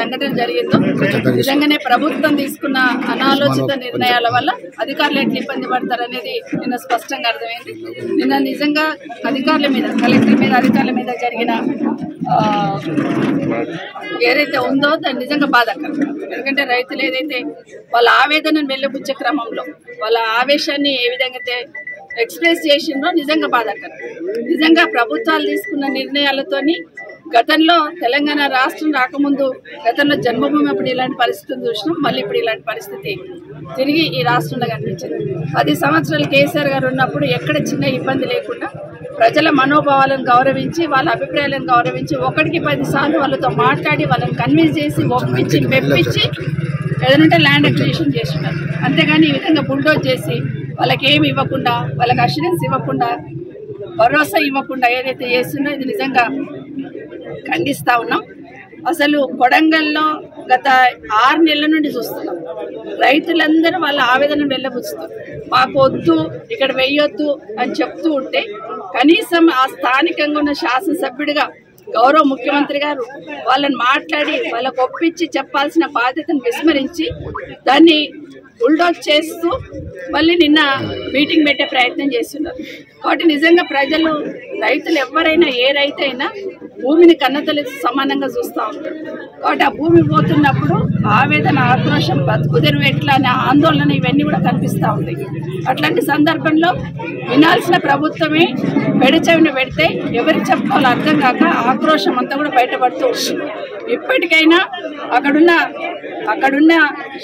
సంఘటన జరిగిందో నిజంగానే ప్రభుత్వం తీసుకున్న అనాలోచిత నిర్ణయాల వల్ల అధికారులు ఎట్లా ఇబ్బంది పడతారనేది నిన్న స్పష్టంగా అర్థమైంది. నిన్న నిజంగా అధికారుల మీద, కలెక్టర్ మీద, అధికారుల మీద జరిగిన ఏదైతే ఉందో దాన్ని నిజంగా బాధాకరం. ఎందుకంటే రైతులు ఏదైతే వాళ్ళ ఆవేదనను వెళ్లిబుచ్చే క్రమంలో వాళ్ళ ఆవేశాన్ని ఏ విధంగా అయితే ఎక్స్ప్రెస్ చేసిందో నిజంగా బాధాకరం. నిజంగా ప్రభుత్వాలు తీసుకున్న నిర్ణయాలతోని గతంలో తెలంగాణ రాష్ట్రం రాకముందు గతంలో జన్మభూమి అప్పుడు ఇలాంటి పరిస్థితులు చూసినాం. మళ్ళీ ఇప్పుడు ఇలాంటి పరిస్థితి తిరిగి ఈ రాష్ట్రంలో కనిపించింది. 10 సంవత్సరాలు కేసీఆర్ గారు ఉన్నప్పుడు ఎక్కడ చిన్న ఇబ్బంది లేకుండా ప్రజల మనోభావాలను గౌరవించి వాళ్ళ అభిప్రాయాలను గౌరవించి 1కి 10 సార్లు వాళ్ళతో మాట్లాడి వాళ్ళని కన్విన్స్ చేసి ఒప్పించి మెప్పించి ఏదంటే ల్యాండ్ అక్విజిషన్ చేస్తున్నారు. అంతేగాని ఈ విధంగా బుల్డోజ్ చేసి వాళ్ళకి ఏమి ఇవ్వకుండా, వాళ్ళకి అష్యూరెన్స్ ఇవ్వకుండా, భరోసా ఇవ్వకుండా ఏదైతే చేస్తుందో ఇది నిజంగా ఖండిస్తా ఉన్నాం. అసలు కొడంగల్లో గత 6 నెలల నుండి చూస్తున్నాం రైతులందరూ వాళ్ళ ఆవేదన వెళ్ళబుచ్చుతారు. మాకు వద్దు, ఇక్కడ వెయ్యొద్దు అని చెప్తూ ఉంటే కనీసం ఆ స్థానికంగా ఉన్న శాసనసభ్యుడిగా గౌరవ ముఖ్యమంత్రి గారు వాళ్ళని మాట్లాడి వాళ్ళకు ఒప్పించి చెప్పాల్సిన బాధ్యతను విస్మరించి దాన్ని బుల్డోజ్ చేస్తూ మళ్ళీ నిన్న మీటింగ్ పెట్టే ప్రయత్నం చేస్తున్నారు. కాబట్టి నిజంగా ప్రజలు, రైతులు ఎవరైనా, ఏ రైతు అయినా భూమిని కన్నతల్లి సమానంగా చూస్తూ ఉంటారు. కాబట్టి ఆ భూమి పోతున్నప్పుడు ఆవేదన, ఆక్రోషం, బతుకుదెరువు ఎట్లా అనే ఆందోళన ఇవన్నీ కూడా కనిపిస్తూ ఉంటాయి. అట్లాంటి సందర్భంలో వినాల్సిన ప్రభుత్వమే పెడచెవిన పెడితే ఎవరికి చెప్పుకోవాలో అర్థం కాక ఆక్రోషం అంతా కూడా బయటపడుతూ ఉంటుంది. ఇప్పటికైనా అక్కడున్న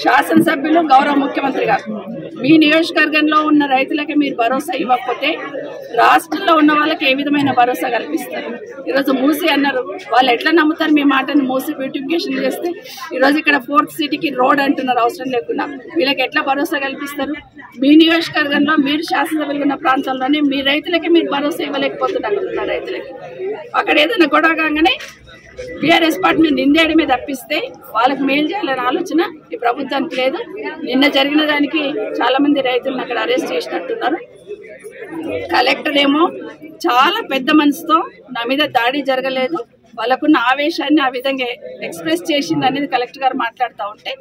శాసనసభ్యులు, గౌరవ ముఖ్యమంత్రి గారు మీ నియోజకవర్గంలో ఉన్న రైతులకి మీరు భరోసా ఇవ్వకపోతే రాష్ట్రంలో ఉన్న వాళ్ళకి ఏ విధమైన భరోసా కల్పిస్తారు? ఈరోజు మూసి అన్నారు, వాళ్ళు ఎట్లా నమ్ముతారు మీ మాటను? మూసి బ్యూటిఫికేషన్ చేస్తే ఈరోజు ఇక్కడ 4th సిటీకి రోడ్ అంటున్నారు అవసరం లేకుండా. వీళ్ళకి ఎట్లా భరోసా కల్పిస్తారు? మీ నియోజకవర్గంలో మీరు శాసనసభ్యులు ఉన్న ప్రాంతాల్లోనే మీ రైతులకి మీరు భరోసా ఇవ్వలేకపోతున్నారు. రైతులకి అక్కడ ఏదైనా గొడవ కాగానే టీఆర్ఎస్ పార్టీ మీద నిందేయడమే తప్పిస్తే వాళ్ళకి మేలు చేయాలనే ఆలోచన ఈ ప్రభుత్వానికి లేదు. నిన్న జరిగిన దానికి చాలా మంది రైతులను అక్కడ అరెస్ట్ చేసినట్టున్నారు. కలెక్టర్ ఏమో చాలా పెద్ద మనసుతో నా మీద దాడి జరగలేదు, వాళ్ళకున్న ఆవేశాన్ని ఆ విధంగా ఎక్స్ప్రెస్ చేసింది అనేది కలెక్టర్ గారు మాట్లాడుతూ ఉంటే,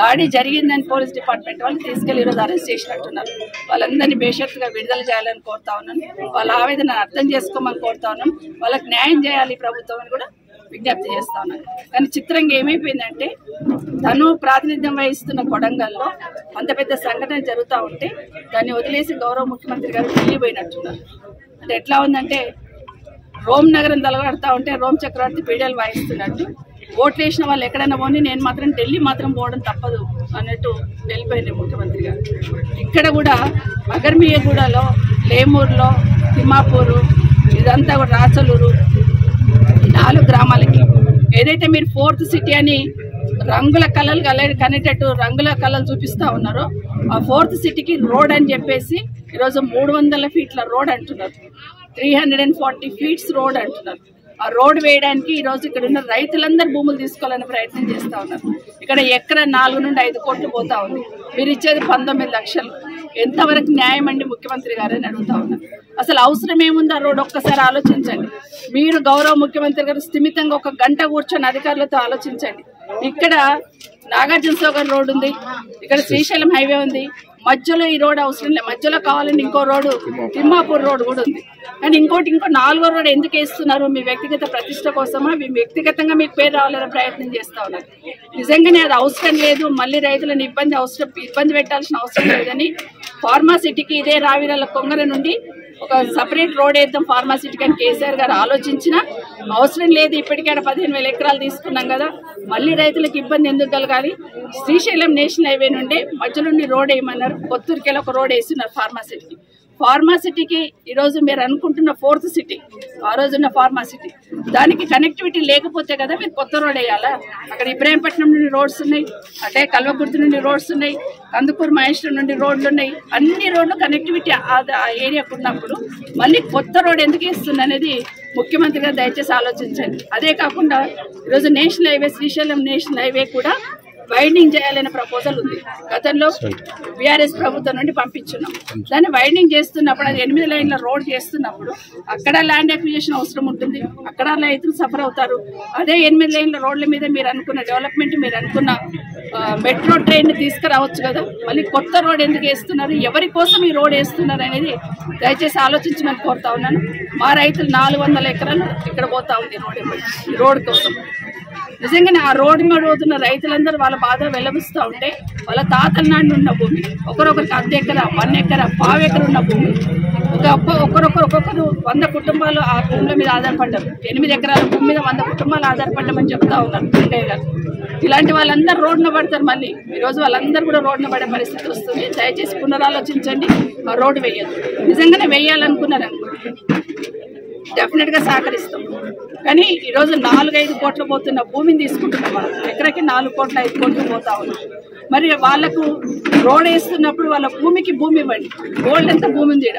దాడి జరిగిందని పోలీస్ డిపార్ట్మెంట్ వాళ్ళు తీసుకెళ్లి ఈరోజు అరెస్ట్ చేసినట్టున్నారు. వాళ్ళందరినీ బేషరతుగా విడుదల చేయాలని కోరుతా ఉన్నాను. వాళ్ళ ఆవేదన అర్థం చేసుకోమని కోరుతా ఉన్నాను. వాళ్ళకి న్యాయం చేయాలి ప్రభుత్వం అని కూడా విజ్ఞప్తి చేస్తా ఉన్నాను. కానీ చిత్రంగా ఏమైపోయిందంటే, తను ప్రాతినిధ్యం వహిస్తున్న కొడంగల్లో అంత పెద్ద సంఘటన జరుగుతూ ఉంటే దాన్ని వదిలేసి గౌరవ ముఖ్యమంత్రి గారు ఢిల్లీ పోయినట్టున్నారు. అంటే ఎట్లా ఉందంటే, రోమ్ నగరం తలగడతా ఉంటే రోమ్ చక్రవర్తి పీడలు వాయిస్తున్నట్టు, ఓట్లు వేసిన వాళ్ళు ఎక్కడైనా పోని నేను మాత్రం ఢిల్లీ మాత్రం పోవడం తప్పదు అన్నట్టు వెళ్ళిపోయింది ముఖ్యమంత్రి గారు. ఇక్కడ కూడా మగర్మియగూడలో, లేమూరులో, తిమ్మాపూరు, ఇదంతా కూడా రాచలూరు, 4 గ్రామాలకి ఏదైతే మీరు 4th సిటీ అని రంగుల కళలు కనేటట్టు రంగుల కళలు చూపిస్తూ ఉన్నారో, ఆ 4th సిటీకి రోడ్ అని చెప్పేసి ఈరోజు 300 ఫీట్ల రోడ్ అంటున్నారు, 340 ఫీట్స్ రోడ్ అంటున్నారు. ఆ రోడ్ వేయడానికి ఈరోజు ఇక్కడ ఉన్న రైతులందరూ భూములు తీసుకోవాలని ప్రయత్నం చేస్తూ ఉన్నారు. ఇక్కడ ఎకరా 4 నుండి 5 కోట్లు పోతా ఉంది. మీరు ఇచ్చేది 19 లక్షలు. ఎంతవరకు న్యాయం అండి ముఖ్యమంత్రి గారు అని అడుగుతా ఉన్నారు. అసలు అవసరం ఏముంది ఆ రోడ్? ఒక్కసారి ఆలోచించండి. మీరు గౌరవ ముఖ్యమంత్రి గారు స్థిమితంగా 1 గంట కూర్చొని అధికారులతో ఆలోచించండి. ఇక్కడ నాగార్జున సాగర్ రోడ్ ఉంది, ఇక్కడ శ్రీశైలం హైవే ఉంది, మధ్యలో ఈ రోడ్ అవసరం లేదు. మధ్యలో కావాలని ఇంకో రోడ్డు తిమ్మాపూర్ రోడ్ కూడా ఉంది. కానీ ఇంకో 4వ రోడ్ ఎందుకు వేస్తున్నారు? మీ వ్యక్తిగత ప్రతిష్ట కోసమా? మీ వ్యక్తిగతంగా మీకు పేరు రావాలని ప్రయత్నం చేస్తా ఉన్నారు. నిజంగానే అది అవసరం లేదు. మళ్ళీ రైతులను ఇబ్బంది పెట్టాల్సిన అవసరం లేదని ఫార్మాసిటీకి ఇదే రావిరాల కొంగర నుండి ఒక సపరేట్ రోడ్ వేద్దాం ఫార్మాసిటీకి అని కేసీఆర్ గారు ఆలోచించిన అవసరం లేదు. ఇప్పటికే 15,000 ఎకరాలు తీసుకున్నాం కదా, మళ్ళీ రైతులకు ఇబ్బంది ఎందుకు కలగాలి? శ్రీశైలం నేషనల్ హైవే నుండి మధ్య నుండి రోడ్ వేయమన్నారు. కొత్తూరుకెళ్ళి ఒక రోడ్ వేస్తున్నారు ఫార్మాసిటీకి. ఫార్మాసిటీకి ఈరోజు మీరు అనుకుంటున్న 4th సిటీ, ఆ రోజున్న ఫార్మాసిటీ, దానికి కనెక్టివిటీ లేకపోతే కదా మీరు కొత్త రోడ్ వేయాలా? అక్కడ ఇబ్రాహీంపట్నం నుండి రోడ్స్ ఉన్నాయి, అంటే కల్వకుర్తి నుండి రోడ్స్ ఉన్నాయి, కందుకూరు మహేశ్వరం నుండి రోడ్లు ఉన్నాయి. అన్ని రోడ్లు కనెక్టివిటీ ఆ ఏరియాకు ఉన్నప్పుడు మళ్ళీ కొత్త రోడ్ ఎందుకు వేస్తుంది అనేది ముఖ్యమంత్రి గారు దయచేసి ఆలోచించండి. అదే కాకుండా ఈరోజు national highway, Srisailam national highway కూడా వైండింగ్ చేయాలనే ప్రపోజల్ ఉంది. గతంలో బీఆర్ఎస్ ప్రభుత్వం నుండి పంపించున్నాం. దాన్ని వైండింగ్ చేస్తున్నప్పుడు అది 8 లైన్ల రోడ్ చేస్తున్నప్పుడు అక్కడ ల్యాండ్ అక్విజిషన్ అవసరం ఉంటుంది, అక్కడ రైతులు సఫర్ అవుతారు. అదే 8 లైన్ల రోడ్ల మీద మీరు అనుకున్న డెవలప్మెంట్, మీరు అనుకున్న మెట్రో ట్రైన్ తీసుకురావచ్చు కదా. మళ్ళీ కొత్త రోడ్ ఎందుకు వేస్తున్నారు, ఎవరి కోసం ఈ రోడ్ వేస్తున్నారు అనేది దయచేసి ఆలోచించమని కోరుతా ఉన్నాను. మా రైతులు 400 ఎకరాలు ఇక్కడ పోతా ఉంది రోడ్ కోసం. నిజంగానే ఆ రోడ్డు మీద పోతున్న రైతులందరూ వాళ్ళ బాధ వెల్లబుస్తూ ఉంటే వాళ్ళ తాతల నాటి ఉన్న భూమి ఒకరొకరికి 1 ఎకరా 1 ఎకరా 1/2 ఎకరా ఉన్న భూమి ఒక్కొక్కరు 100 కుటుంబాలు ఆ భూముల మీద ఆధారపడ్డారు. 8 ఎకరాల భూమి మీద 100 కుటుంబాలు ఆధారపడ్డామని చెప్తా ఉన్నారు వెంకయ్య గారు. ఇలాంటి వాళ్ళందరూ రోడ్డున పడతారు. మళ్ళీ ఈరోజు వాళ్ళందరూ కూడా రోడ్డున పడే పరిస్థితి వస్తుంది. దయచేసి పునరాలోచించండి. ఆ రోడ్డు వేయదు. నిజంగానే వేయాలనుకున్నారు అనుకోండి, డెఫినెట్గా సహకరిస్తాం. కానీ ఈరోజు 4-5 కోట్ల పోతున్న భూమిని తీసుకుంటున్నాం మనం. ఎకరకి 4 కోట్ల 5 కోట్లు పోతా ఉన్నాం. మరి వాళ్లకు రోడ్ వేస్తున్నప్పుడు వాళ్ళ భూమికి భూమి ఇవ్వండి. గోల్డ్ ఎంత భూమి ఉంది,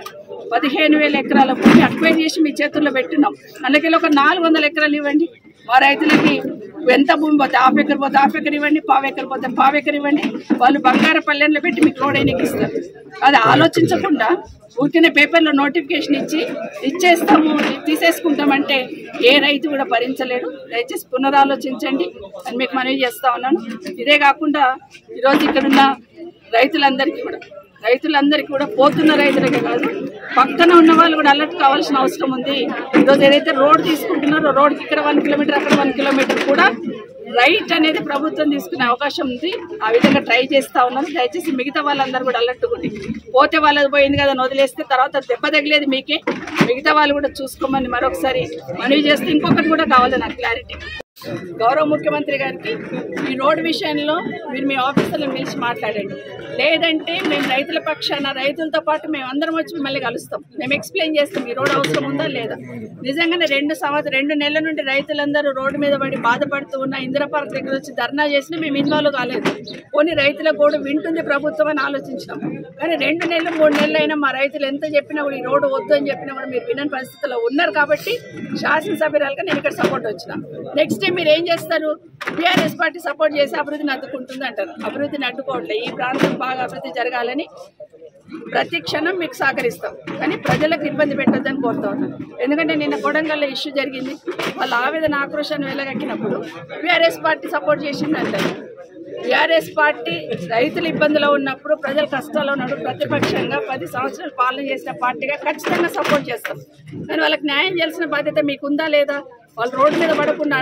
15,000 ఎకరాల భూమి అక్వైర్ చేసి మీ చేతుల్లో పెట్టినాం. అందుకే ఒక 400 ఎకరాలు ఇవ్వండి. మా రైతులకి ఎంత భూమి పోతే 1/2 ఎకర్ పోతే 1/2 ఎకర్ ఇవ్వండి, 1/4 ఎకర్ పోతే 1/4 ఎకర్ ఇవ్వండి. వాళ్ళు బంగారు పల్లెల్లో పెట్టి మీకు రోడ్ అయినకి ఇస్తారు. అది ఆలోచించకుండా ఊరికనే పేపర్లో నోటిఫికేషన్ ఇచ్చేస్తాము తీసేసుకుంటామంటే ఏ రైతు కూడా భరించలేడు. దయచేసి పునరాలోచించండి అని మీకు మనవి చేస్తా ఉన్నాను. ఇదే కాకుండా ఈరోజు ఇక్కడున్న రైతులందరికీ కూడా పోతున్న రైతులకే కాదు, పక్కన ఉన్న వాళ్ళు కూడా అలర్ట్ కావాల్సిన అవసరం ఉంది. ఈరోజు ఏదైతే రోడ్ తీసుకుంటున్నారో రోడ్కి ఇక్కడ 1 కిలోమీటర్ అక్కడ 1 కిలోమీటర్ కూడా రైట్ అనేది ప్రభుత్వం తీసుకునే అవకాశం ఉంది. ఆ విధంగా ట్రై చేస్తా ఉన్నారు. దయచేసి మిగతా వాళ్ళందరూ కూడా అలర్ట్ కూడా పోతే వాళ్ళది పోయింది కదా వదిలేస్తే తర్వాత దెబ్బ తగిలేదు మీకే. మిగతా వాళ్ళు కూడా చూసుకోమని మరొకసారి మనవి చేస్తే ఇంకొకటి కూడా కావాలి నాకు క్లారిటీ. గౌరవ ముఖ్యమంత్రి గారికి ఈ రోడ్ విషయంలో మీరు మీ ఆఫీసర్లను పిలిచి మాట్లాడండి. లేదంటే మేము రైతుల పక్షాన రైతులతో పాటు మేము అందరం వచ్చి మిమ్మల్ని కలుస్తాం. మేము ఎక్స్ప్లెయిన్ చేస్తాం ఈ రోడ్ అవసరం ఉందా లేదా. నిజంగానే 2 నెలల నుండి రైతులందరూ రోడ్డు మీద పడి బాధపడుతూ ఉన్న ఇందిరా పార్క్ దగ్గర వచ్చి ధర్నా చేసినా మేము ఇన్వాల్వ్ కాలేదు. కొన్ని రైతుల కూడా వింటుంది ప్రభుత్వం అని ఆలోచించినాం. కానీ 2 నెలలు 3 నెలలు అయినా మా రైతులు ఎంత చెప్పినా కూడా ఈ రోడ్డు వద్దు అని చెప్పినా కూడా మీరు వినని పరిస్థితుల్లో ఉన్నారు. కాబట్టి శాసనసభ్యురాలుగా నేను ఇక్కడ సపోర్ట్ వచ్చిన. నెక్స్ట్ టైం మీరు ఏం చేస్తారు, బీఆర్ఎస్ పార్టీ సపోర్ట్ చేసి అభివృద్ధిని అడ్డుకుంటుంది అంటారు. అభివృద్ధిని అడ్డుకోవట్లే. ఈ ప్రాంతం బాగా అభివృద్ధి జరగాలని ప్రతి క్షణం మీకు సహకరిస్తాం. కానీ ప్రజలకు ఇబ్బంది పెట్టొద్దని కోరుతా ఉన్నాను. ఎందుకంటే నిన్న కొడంగల్లో ఇష్యూ జరిగింది. వాళ్ళ ఆవేదన ఆక్రోశాన్ని వెళ్ళగక్కినప్పుడు బీఆర్ఎస్ పార్టీ సపోర్ట్ చేసింది అంటారు. బీఆర్ఎస్ పార్టీ రైతులు ఇబ్బందులో ఉన్నప్పుడు, ప్రజలు కష్టాల్లో ఉన్నప్పుడు ప్రతిపక్షంగా 10 సంవత్సరాలు పాలన చేసిన పార్టీగా ఖచ్చితంగా సపోర్ట్ చేస్తాం. కానీ వాళ్ళకి న్యాయం చేయాల్సిన బాధ్యత మీకుందా లేదా, వాళ్ళు రోడ్డు మీద పడకుండా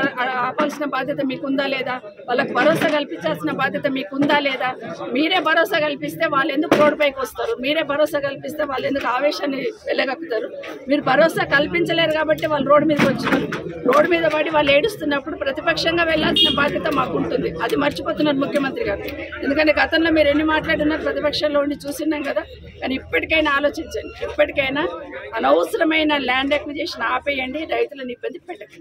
ఆపాల్సిన బాధ్యత మీకుందా లేదా, వాళ్ళకి భరోసా కల్పించాల్సిన బాధ్యత మీకుందా లేదా. మీరే భరోసా కల్పిస్తే వాళ్ళు ఎందుకు రోడ్డు పైకి వస్తారు, మీరే భరోసా కల్పిస్తే వాళ్ళు ఎందుకు ఆవేశాన్ని వెళ్ళగక్కుతారు. మీరు భరోసా కల్పించలేరు కాబట్టి వాళ్ళు రోడ్డు మీదకి వచ్చినారు. రోడ్డు మీద పడి వాళ్ళు ఏడుస్తున్నప్పుడు ప్రతిపక్షంగా వెళ్లాల్సిన బాధ్యత మాకు ఉంటుంది. అది మర్చిపోతున్నారు ముఖ్యమంత్రి గారు. ఎందుకంటే గతంలో మీరు ఎన్ని మాట్లాడున్నారు ప్రతిపక్షంలో ఉండి చూసినాం కదా. కానీ ఇప్పటికైనా ఆలోచించండి. ఇప్పటికైనా అనవసరమైన ల్యాండ్ అక్విజిషన్ ఆపేయండి, రైతులను ఇబ్బంది పెట్టకండి.